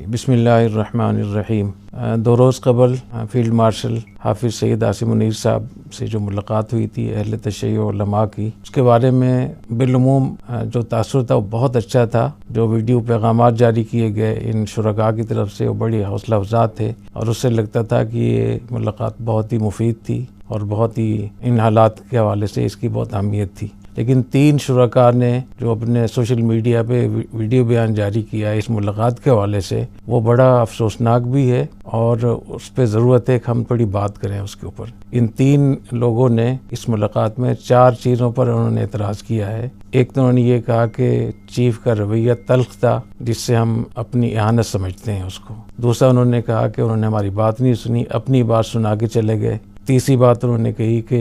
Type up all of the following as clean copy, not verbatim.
बिस्मिल्लाहिर्रहमानिर्रहीम। 2 रोज़ कबल field martial हाफिज़ सैयद आसिम मुनीर साहब से जो मुलाकात हुई थी अहले तशय्युअ उलमा की, उसके बारे में बिलुमूम जो तासुर था वो बहुत अच्छा था। जो वीडियो पैगामात जारी किए गए इन शुरका की तरफ से वो बड़ी हौसला अफ़ज़ा थे और उससे लगता था कि ये मुलाकात बहुत ही मुफीद थी और बहुत ही इन हालात के हवाले से इसकी बहुत अहमियत थी। लेकिन 3 शुरका ने जो अपने सोशल मीडिया पे वीडियो बयान जारी किया इस मुलाकात के हवाले से, वो बड़ा अफसोसनाक भी है और उस पर ज़रूरत है कि हम थोड़ी बात करें उसके ऊपर। इन 3 लोगों ने इस मुलाकात में 4 चीज़ों पर उन्होंने एतराज़ किया है। एक तो उन्होंने ये कहा कि चीफ का रवैया तल्ख था, जिससे हम अपनी इहानत समझते हैं उसको। दूसरा, उन्होंने कहा कि उन्होंने हमारी बात नहीं सुनी, अपनी बात सुना के चले गए। तीसरी बात उन्होंने कही कि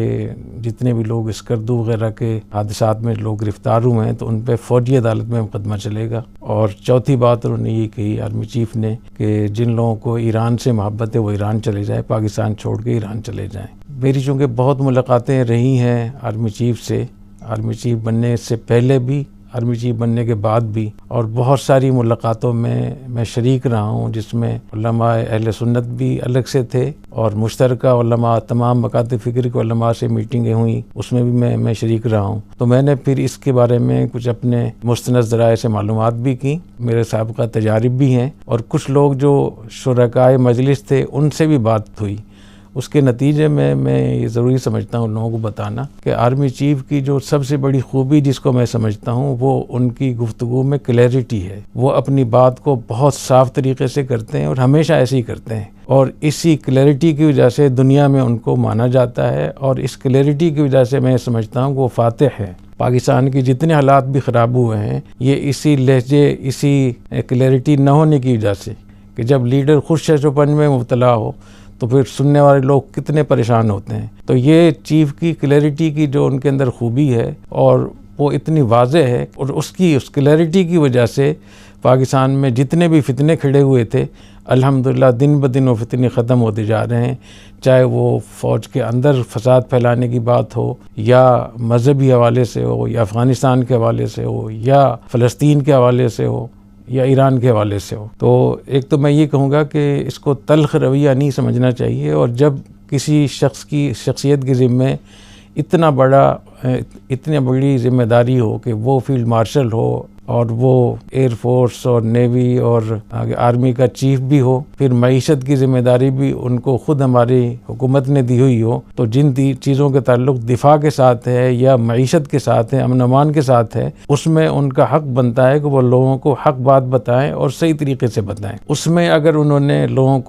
जितने भी लोग स्कर्दू वगैरह के हादसात में लोग गिरफ्तार हुए हैं तो उन पर फौजी अदालत में मुकदमा चलेगा। और चौथी बात उन्होंने ये कही आर्मी चीफ ने कि जिन लोगों को ईरान से मोहब्बत है वो ईरान चले जाए, पाकिस्तान छोड़ के ईरान चले जाएं। मेरी चूँकि बहुत मुलाकातें रही हैं आर्मी चीफ से, आर्मी चीफ बनने से पहले भी, आर्मी चीफ बनने के बाद भी, और बहुत सारी मुलाकातों में मैं शरीक रहा हूँ जिसमें उलमा अहले सुन्नत भी अलग से थे और मुश्तरका उलमा तमाम मकातब फ़िक्र के उलमा से मीटिंगें हुई, उसमें भी मैं शरीक रहा हूँ। तो मैंने फिर इसके बारे में कुछ अपने मुस्तनद ज़राए से मालूमात भी की, मेरे साबिक़ा तजारिब भी हैं और कुछ लोग जो शुरकाए मजलिस थे उनसे भी बात हुई। उसके नतीजे में मैं ये ज़रूरी समझता हूँ लोगों को बताना कि आर्मी चीफ की जो सबसे बड़ी खूबी जिसको मैं समझता हूँ वो उनकी गुफ्तगू में क्लैरिटी है। वो अपनी बात को बहुत साफ़ तरीके से करते हैं और हमेशा ऐसे ही करते हैं और इसी क्लैरिटी की वजह से दुनिया में उनको माना जाता है और इस क्लैरिटी की वजह से मैं समझता हूँ वो फातिह है। पाकिस्तान के जितने हालात भी ख़राब हुए हैं ये इसी लहजे, इसी क्लैरिटी न होने की वजह से कि जब लीडर खुद शशोपन में मुब्तला हो तो फिर सुनने वाले लोग कितने परेशान होते हैं। तो ये चीफ की क्लैरिटी की जो उनके अंदर खूबी है और वो इतनी वाज़ेह है और उस क्लैरिटी की वजह से पाकिस्तान में जितने भी फितने खड़े हुए थे अल्हम्दुलिल्लाह दिन ब दिन वो फितने ख़त्म होते जा रहे हैं। चाहे वो फ़ौज के अंदर फसाद फैलाने की बात हो या मजहबी हवाले से हो या अफ़गानिस्तान के हवाले से हो या फ़लस्तीन के हवाले से हो या ईरान के हवाले से हो। तो एक तो मैं ये कहूँगा कि इसको तल्ख रवैया नहीं समझना चाहिए और जब किसी शख्स की शख्सियत के ज़िम्मे इतनी बड़ी ज़िम्मेदारी हो कि वो फील्ड मार्शल हो और वो एयर फोर्स और नेवी और आर्मी का चीफ भी हो, फिर मईशत की ज़िम्मेदारी भी उनको ख़ुद हमारी हुकूमत ने दी हुई हो, तो जिन चीज़ों के ताल्लुक़ दिफा के साथ है या मईशत के साथ है, अमन अमान के साथ है, उसमें उनका हक़ बनता है कि वो लोगों को हक़ बात बताएं और सही तरीके से बताएं। उसमें अगर उन्होंने लोगों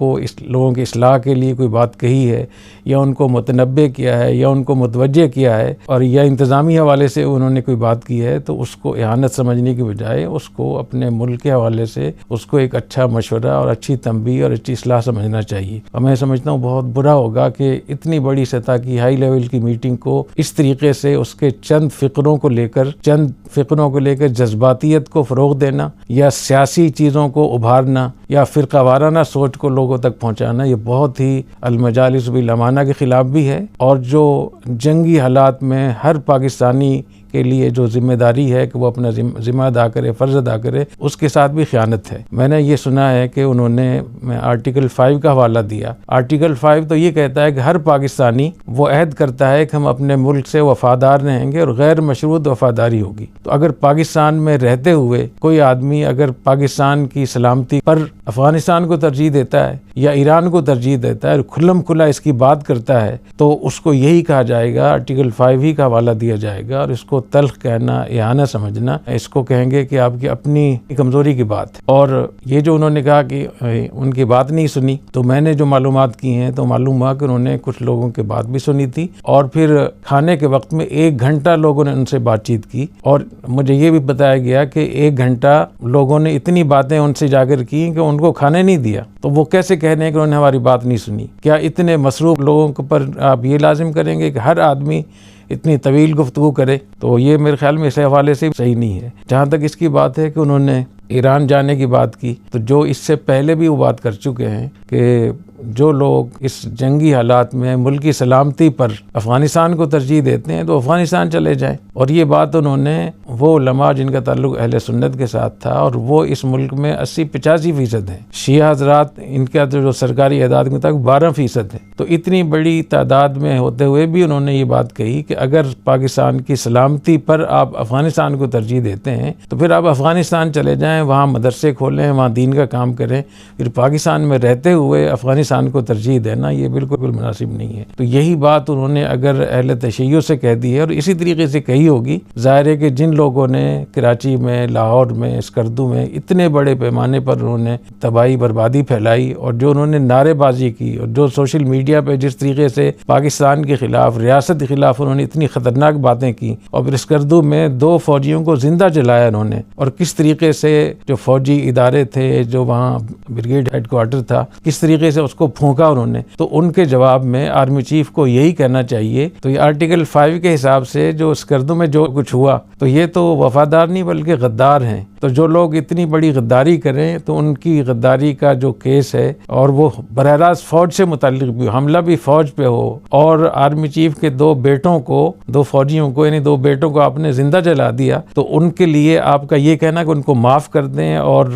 की इस्लाह के लिए कोई बात कही है या उनको मुतनब्बे किया है या उनको मुतवज्जे किया है और या इंतज़ामी हवाले से उन्होंने कोई बात की है तो उसको इहानत समझने की बजाय उसको अपने मुल्क के हवाले से उसको एक अच्छा मशवरा और अच्छी तंबीह और अच्छी इस्लाह समझना चाहिए। और मैं समझता हूँ बहुत बुरा होगा कि इतनी बड़ी सतह की हाई लेवल की मीटिंग को इस तरीके से उसके चंद फ़िक्रों को लेकर जज्बातियत को फ़रोग़ देना या सियासी चीज़ों को उभारना या फ़िरक़ा वाराना सोच को लोगों तक पहुँचाना, ये बहुत ही अलमजालिस बिल अमाना के ख़िलाफ़ भी है और जो जंगी हालात में हर पाकिस्तानी के लिए जो जिम्मेदारी है कि वो अपना जिम्मा अदा करे, फ़र्ज़ अदा करे, उसके साथ भी ख़यानत है। मैंने ये सुना है कि उन्होंने आर्टिकल 5 का हवाला दिया। आर्टिकल 5 तो ये कहता है कि हर पाकिस्तानी वो अहद करता है कि हम अपने मुल्क से वफ़ादार रहेंगे और गैर मशरूत वफ़ादारी होगी। तो अगर पाकिस्तान में रहते हुए कोई आदमी अगर पाकिस्तान की सलामती पर अफ़गानिस्तान को तरजीह देता है या ईरान को तरजीह देता है और खुल्लम खुला इसकी बात करता है तो उसको यही कहा जाएगा, आर्टिकल 5 ही का हवाला दिया जाएगा और इसको तल्ख कहना, इहाना समझना, इसको कहेंगे कि आपकी अपनी कमज़ोरी की बात है। और ये जो उन्होंने कहा कि उनकी बात नहीं सुनी, तो मैंने जो मालूमात की हैं तो मालूम हुआ कि उन्होंने कुछ लोगों की बात भी सुनी थी और फिर खाने के वक्त में 1 घंटा लोगों ने उनसे बातचीत की और मुझे ये भी बताया गया कि 1 घंटा लोगों ने इतनी बातें उनसे जाकर की कि उनको खाने नहीं दिया। तो वो कैसे कह रहे हैं कि उन्होंने हमारी बात नहीं सुनी? क्या इतने मसरूफ़ लोगों पर आप ये लाजिम करेंगे कि हर आदमी इतनी तवील गुफ्तगू करे? तो ये मेरे ख्याल में इस हवाले से सही नहीं है। जहाँ तक इसकी बात है कि उन्होंने ईरान जाने की बात की, तो जो इससे पहले भी वो बात कर चुके हैं कि जो लोग इस जंगी हालात में मुल्क की सलामती पर अफ़गानिस्तान को तरजीह देते हैं तो अफ़गानिस्तान चले जाएं। और ये बात उन्होंने वो उलमा जिनका ताल्लुक अहले सुन्नत के साथ था, और वो इस मुल्क में 80-85% हैं। शिया हज़रात इनका जो सरकारी एदाद के मुताबिक 12% है। तो इतनी बड़ी तादाद में होते हुए भी उन्होंने ये बात कही कि अगर पाकिस्तान की सलामती पर आप अफ़गानिस्तान को तरजीह देते हैं तो फिर आप अफ़गानिस्तान चले जाएँ, वहाँ मदरसे खोलें, वहाँ दीन का काम करें। फिर पाकिस्तान में रहते हुए अफ़गानिस्तान को तरजीह देना ये बिल्कुल मुनासिब नहीं है। तो यही बात उन्होंने अगर अहले तशय्युअ से कह दी है और इसी तरीके से कही होगी, ज़ाहिर है कि जिन लोगों ने कराची में, लाहौर में, स्कर्दू में इतने बड़े पैमाने पर उन्होंने तबाही बर्बादी फैलाई और जो उन्होंने नारेबाजी की और जो सोशल मीडिया पर जिस तरीके से पाकिस्तान के ख़िलाफ़, रियासत के ख़िलाफ़ उन्होंने इतनी ख़तरनाक बातें की, और फिर स्कर्दू में 2 फ़ौजियों को ज़िंदा जलाया उन्होंने, और किस तरीके से जो फ़ौजी इदारे थे, जो वहाँ ब्रिगेड हेडक्वार्टर था, किस तरीके से उसको फूंका उन्होंने। तो उनके जवाब में आर्मी चीफ को यही कहना चाहिए, तो ये आर्टिकल 5 के हिसाब से जो स्कर्दू में जो कुछ हुआ तो ये तो वफादार नहीं बल्कि गद्दार हैं। तो जो लोग इतनी बड़ी गद्दारी करें तो उनकी गद्दारी का जो केस है, और वो बरह रास्त फ़ौज से मुताल्लिक भी, हमला भी फ़ौज पे हो, और आर्मी चीफ के 2 बेटों को, 2 फ़ौजियों को, यानी 2 बेटों को आपने ज़िंदा जला दिया, तो उनके लिए आपका ये कहना कि उनको माफ़ कर दें और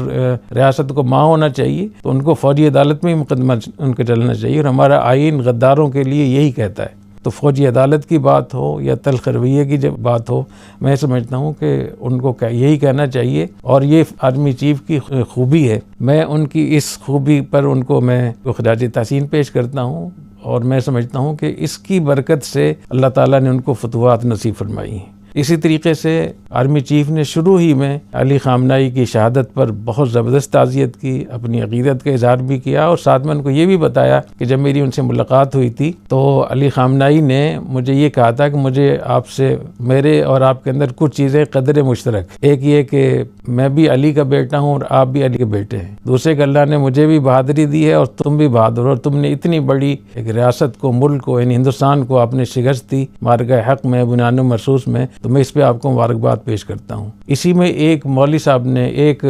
रियासत को माफ़ होना चाहिए, तो उनको फ़ौजी अदालत में ही मुकदमा उनके चलना चाहिए। और हमारा आइन गद्दारों के लिए यही कहता है। तो फ़ौजी अदालत की बात हो या तल्ख़ रवैये की जब बात हो, मैं समझता हूँ कि उनको यही कहना चाहिए, और ये आर्मी चीफ की खूबी है। मैं उनकी इस खूबी पर उनको मैं ख़राज तहसीन पेश करता हूँ, और मैं समझता हूँ कि इसकी बरकत से अल्लाह ताला ने उनको फतवात नसीब फरमाई हैं। इसी तरीके से आर्मी चीफ ने शुरू ही में अली ख़ामनेई की शहादत पर बहुत ज़बरदस्त ताज़ियत की, अपनी अक़ीदत का इज़हार भी किया, और साथ में उनको ये भी बताया कि जब मेरी उनसे मुलाकात हुई थी तो अली ख़ामनेई ने मुझे ये कहा था कि मुझे आपसे, मेरे और आपके अंदर कुछ चीज़ें कदर मुश्तरक, एक ये कि मैं भी अली का बेटा हूँ और आप भी अली के बेटे हैं। दूसरे कि अल्लाह ने मुझे भी बहादुरी दी है और तुम भी बहादुर, और तुमने इतनी बड़ी एक रियासत को, मुल्क को, यानी हिंदुस्तान को आपने शिकस्त दी मारगा हक़ में, बुनियान मरसूस में, तो मैं इस पे आपको मुबारकबाद पेश करता हूँ। इसी में एक मौलवी साहब ने, एक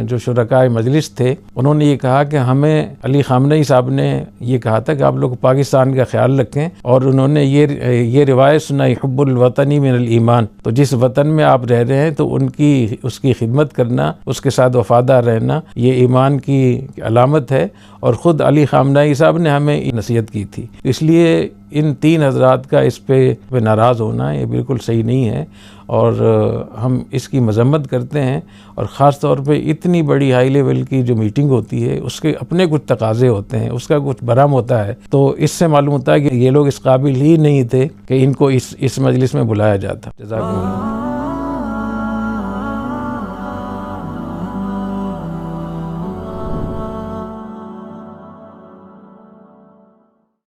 जो शुरकाए मजलिस थे, उन्होंने ये कहा कि हमें अली ख़ामनेई साहब ने ये कहा था कि आप लोग पाकिस्तान का ख्याल रखें, और उन्होंने ये रिवायत सुनाई, हुब्बुल वतनी मिनल ईमान, तो जिस वतन में आप रह रहे हैं तो उसकी खिदमत करना, उसके साथ वफादार रहना, ये ईमान की अलामत है। और ख़ुद अली ख़ामनेई साहब ने हमें नसीहत की थी। इसलिए इन 3 हज़रात का इस पे नाराज़ होना ये बिल्कुल सही नहीं है, और हम इसकी मजम्मत करते हैं। और ख़ास तौर पे इतनी बड़ी हाई लेवल की जो मीटिंग होती है उसके अपने कुछ तकाज़े होते हैं, उसका कुछ बरम होता है, तो इससे मालूम होता है कि ये लोग इस काबिल ही नहीं थे कि इनको इस मजलिस में बुलाया जाता। जज़ाकुमुल्लाह।